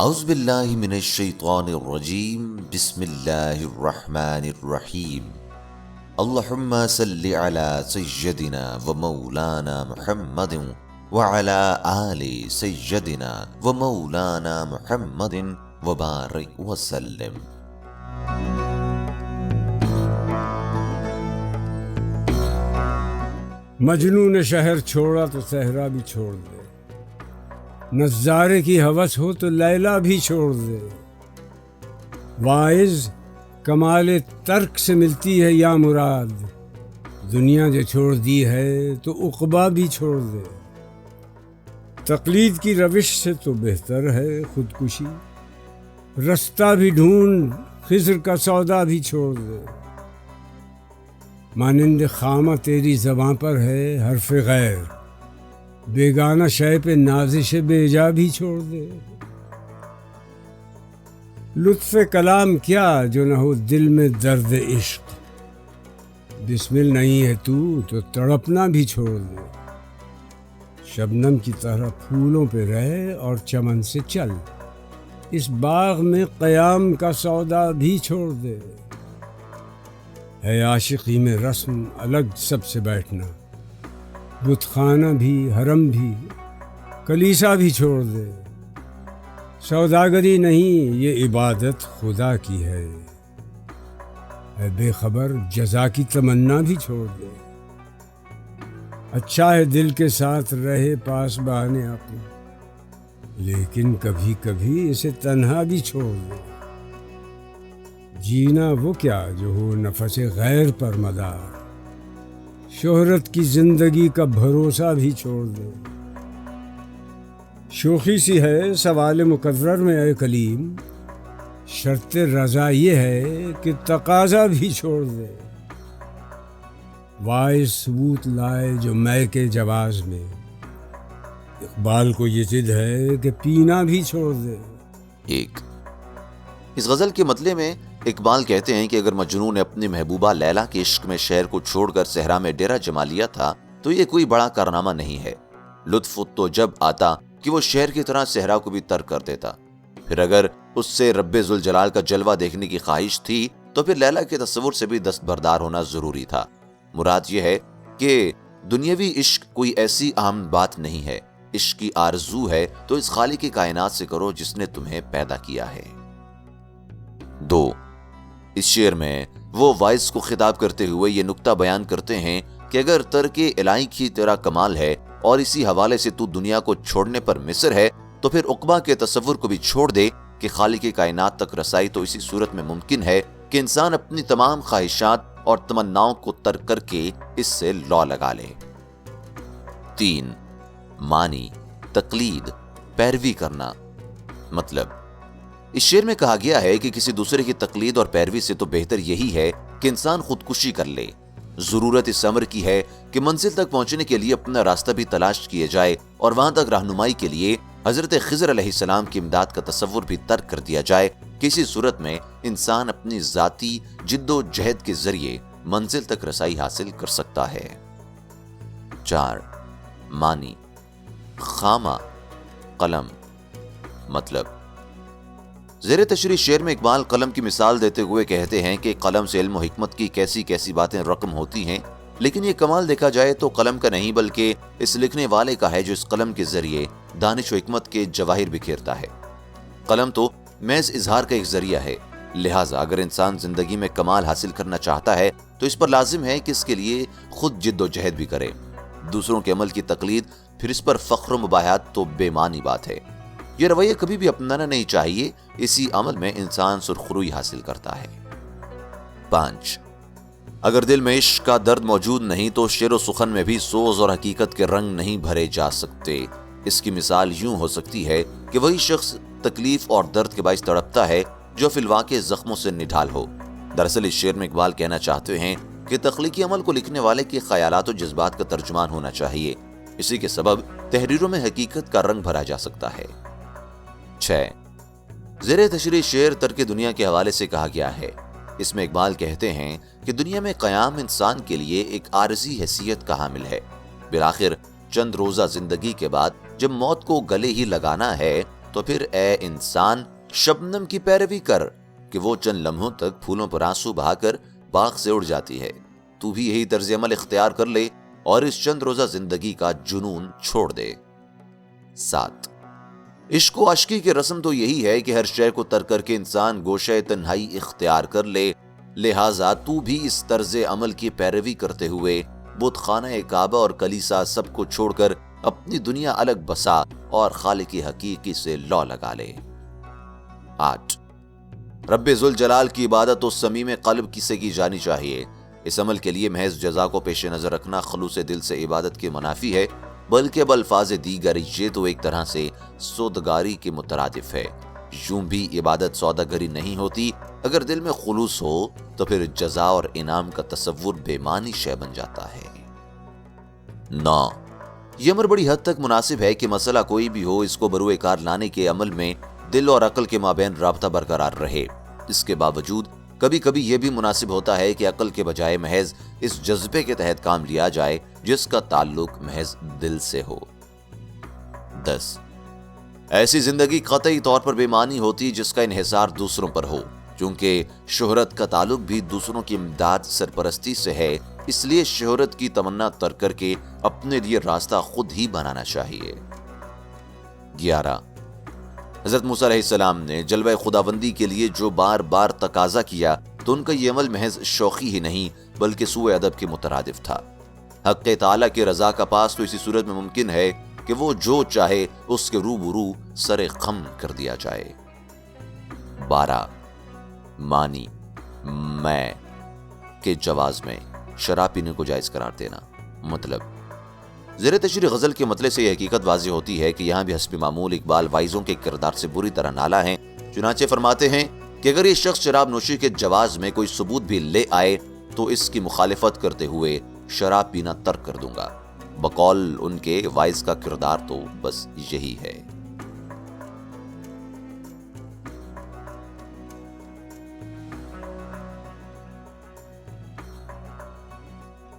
اعوذ باللہ من الشیطان الرجیم، بسم اللہ الرحمن الرحیم۔ اللہم صلی علی سیدنا و مولانا محمد وعلی آل سیدنا و مولانا محمد وبارک وسلم۔ مجنوں نے شہر چھوڑا تو صحرا بھی چھوڑ دے، نظارے کی ہوس ہو تو لیلا بھی چھوڑ دے۔ واعظ کمال ترک سے ملتی ہے یا مراد، دنیا جو چھوڑ دی ہے تو عقبا بھی چھوڑ دے۔ تقلید کی روش سے تو بہتر ہے خودکشی، رستہ بھی ڈھونڈ خضر کا سودا بھی چھوڑ دے۔ مانند خامہ تیری زباں پر ہے حرف غیر، بیگانہ شے پہ نازش بیجا بھی چھوڑ دے۔ لطف کلام کیا جو نہ ہو دل میں درد عشق، بسمل نہیں ہے تو تڑپنا بھی چھوڑ دے۔ شبنم کی طرح پھولوں پہ رہ اور چمن سے چل، اس باغ میں قیام کا سودا بھی چھوڑ دے۔ ہے عاشقی میں رسم الگ سب سے بیٹھنا، بت خانہ بھی حرم بھی کلیسا بھی چھوڑ دے۔ سوداگری نہیں یہ عبادت خدا کی ہے بے خبر جزا کی تمنا بھی چھوڑ دے۔ اچھا ہے دل کے ساتھ رہے پاس بانے اپنے، لیکن کبھی کبھی اسے تنہا بھی چھوڑ دے۔ جینا وہ کیا جو ہو نفس غیر پر مدار، شہرت کی زندگی کا بھروسہ بھی چھوڑ دے۔ شوخی سی ہے سوال مقرر میں اے کلیم، شرط رضا یہ ہے کہ تقاضا بھی چھوڑ دے۔ واعظ ثبوت لائے جو میں کے جواز میں، اقبال کو یہ ضد ہے کہ پینا بھی چھوڑ دے۔ اس غزل کے مطلع میں اقبال کہتے ہیں کہ اگر مجنون نے اپنی محبوبہ لیلا کے عشق میں شہر کو چھوڑ کر صحرا میں ڈیرا جما لیا تھا تو یہ کوئی بڑا کارنامہ نہیں ہے۔ لطف تو جب آتا کہ وہ شہر کی طرح صحرا کو بھی ترک کر دیتا۔ پھر اگر اس سے رب ذوالجلال کا جلوہ دیکھنے کی خواہش تھی تو پھر لیلا کے تصور سے بھی دستبردار ہونا ضروری تھا۔ مراد یہ ہے کہ دنیاوی عشق کوئی ایسی عام بات نہیں ہے، عشق کی آرزو ہے تو اس خالق کی کائنات سے کرو جس نے تمہیں پیدا کیا ہے۔ 2، اس شعر میں وہ واعظ کو خطاب کرتے ہوئے یہ نکتہ بیان کرتے ہیں کہ اگر ترک الہی کی تیرا کمال ہے اور اسی حوالے سے تو دنیا کو چھوڑنے پر مصر ہے تو پھر عقبہ کے تصور کو بھی چھوڑ دے کہ خالق کائنات تک رسائی تو اسی صورت میں ممکن ہے کہ انسان اپنی تمام خواہشات اور تمناؤں کو ترک کر کے اس سے لو لگا لے۔ 3، معنی، تقلید، پیروی کرنا۔ مطلب اس شعر میں کہا گیا ہے کہ کسی دوسرے کی تقلید اور پیروی سے تو بہتر یہی ہے کہ انسان خودکشی کر لے۔ ضرورت اس امر کی ہے کہ منزل تک پہنچنے کے لیے اپنا راستہ بھی تلاش کیے جائے اور وہاں تک رہنمائی کے لیے حضرت خضر علیہ السلام کی امداد کا تصور بھی ترک کر دیا جائے۔ کسی صورت میں انسان اپنی ذاتی جد و جہد کے ذریعے منزل تک رسائی حاصل کر سکتا ہے۔ 4، معنی، خامہ، قلم۔ مطلب زیر تشریح شعر میں اقبال قلم کی مثال دیتے ہوئے کہتے ہیں کہ قلم سے علم و حکمت کی کیسی کیسی باتیں رقم ہوتی ہیں، لیکن یہ کمال دیکھا جائے تو قلم کا نہیں بلکہ اس لکھنے والے کا ہے جو اس قلم کے ذریعے دانش و حکمت کے جواہر بکھیرتا ہے۔ قلم تو محض اظہار کا ایک ذریعہ ہے، لہٰذا اگر انسان زندگی میں کمال حاصل کرنا چاہتا ہے تو اس پر لازم ہے کہ اس کے لیے خود جد و جہد بھی کرے۔ دوسروں کے عمل کی تقلید، پھر اس پر فخر و مباحثات تو بے معنی بات ہے۔ یہ رویہ کبھی بھی اپنانا نہیں چاہیے، اسی عمل میں انسان سرخروئی حاصل کرتا ہے۔ 5، اگر دل میں عشق کا درد موجود نہیں تو شعر و سخن میں بھی سوز اور حقیقت کے رنگ نہیں بھرے جا سکتے۔ اس کی مثال یوں ہو سکتی ہے کہ وہی شخص تکلیف اور درد کے باعث تڑپتا ہے جو فی الواقع زخموں سے نڈھال ہو۔ دراصل اس شعر میں اقبال کہنا چاہتے ہیں کہ تخلیقی عمل کو لکھنے والے کے خیالات و جذبات کا ترجمان ہونا چاہیے، اسی کے سبب تحریروں میں حقیقت کا رنگ بھرا جا سکتا ہے۔ 6، زیر تشریح شعر ترک دنیا کے حوالے سے کہا گیا ہے۔ اس میں اقبال کہتے ہیں کہ دنیا میں قیام انسان کے لیے ایک عارضی حیثیت کا حامل ہے۔ بالآخر چند روزہ زندگی کے بعد جب موت کو گلے ہی لگانا ہے تو پھر اے انسان شبنم کی پیروی کر کہ وہ چند لمحوں تک پھولوں پر آنسو بہا کر باغ سے اڑ جاتی ہے۔ تو بھی یہی طرز عمل اختیار کر لے اور اس چند روزہ زندگی کا جنون چھوڑ دے۔ 7 عشق و عشقی کی رسم تو یہی ہے کہ ہر شے کو ترک کر کے انسان گوشہ تنہائی اختیار کر لے، لہٰذا تو بھی اس طرز عمل کی پیروی کرتے ہوئے بت خانہ کعبہ اور کلیسا سب کو چھوڑ کر اپنی دنیا الگ بسا اور خالق حقیقی سے لو لگا لے۔ 8 رب ذوالجلال کی عبادت و صمیم قلب کسے کی جانی چاہیے۔ اس عمل کے لیے محض جزا کو پیش نظر رکھنا خلوص دل سے عبادت کے منافی ہے، بلکہ بالفاظ دیگر یہ تو ایک طرح سے سودگاری کے مترادف ہے۔ یوں بھی عبادت سوداگری نہیں ہوتی، اگر دل میں خلوص ہو تو پھر جزا اور انعام کا تصور بے معنی شے بن جاتا ہے۔ 9 یہ امر بڑی حد تک مناسب ہے کہ مسئلہ کوئی بھی ہو، اس کو بروئے کار لانے کے عمل میں دل اور عقل کے مابین رابطہ برقرار رہے۔ اس کے باوجود کبھی کبھی یہ بھی مناسب ہوتا ہے کہ عقل کے بجائے محض اس جذبے کے تحت کام لیا جائے جس کا تعلق محض دل سے ہو۔ 10 ایسی زندگی قطعی طور پر بے معنی ہوتی جس کا انحصار دوسروں پر ہو، چونکہ شہرت کا تعلق بھی دوسروں کی امداد سرپرستی سے ہے، اس لیے شہرت کی تمنا ترک کر کے اپنے لیے راستہ خود ہی بنانا چاہیے۔ 11 حضرت موسیٰ علیہ السلام نے جلوہ خداوندی کے لیے جو بار بار تقاضا کیا تو ان کا یہ عمل محض شوخی ہی نہیں بلکہ سوء ادب کے مترادف تھا۔ حق تعالیٰ کی رضا کا پاس تو اسی صورت میں ممکن ہے کہ وہ جو چاہے اس کے روبرو سر خم کر دیا جائے۔ 12 مانی میں کے جواز میں شراب پینے کو جائز قرار دینا۔ مطلب زیر تشریح غزل کے مطلع سے یہ حقیقت واضح ہوتی ہے کہ یہاں بھی حسب معمول اقبال وائزوں کے کردار سے بری طرح نالا ہیں، چنانچہ فرماتے ہیں کہ اگر یہ شخص شراب نوشی کے جواز میں کوئی ثبوت بھی لے آئے تو اس کی مخالفت کرتے ہوئے شراب پینا ترک کر دوں گا۔ بقول ان کے وائز کا کردار تو بس یہی ہے۔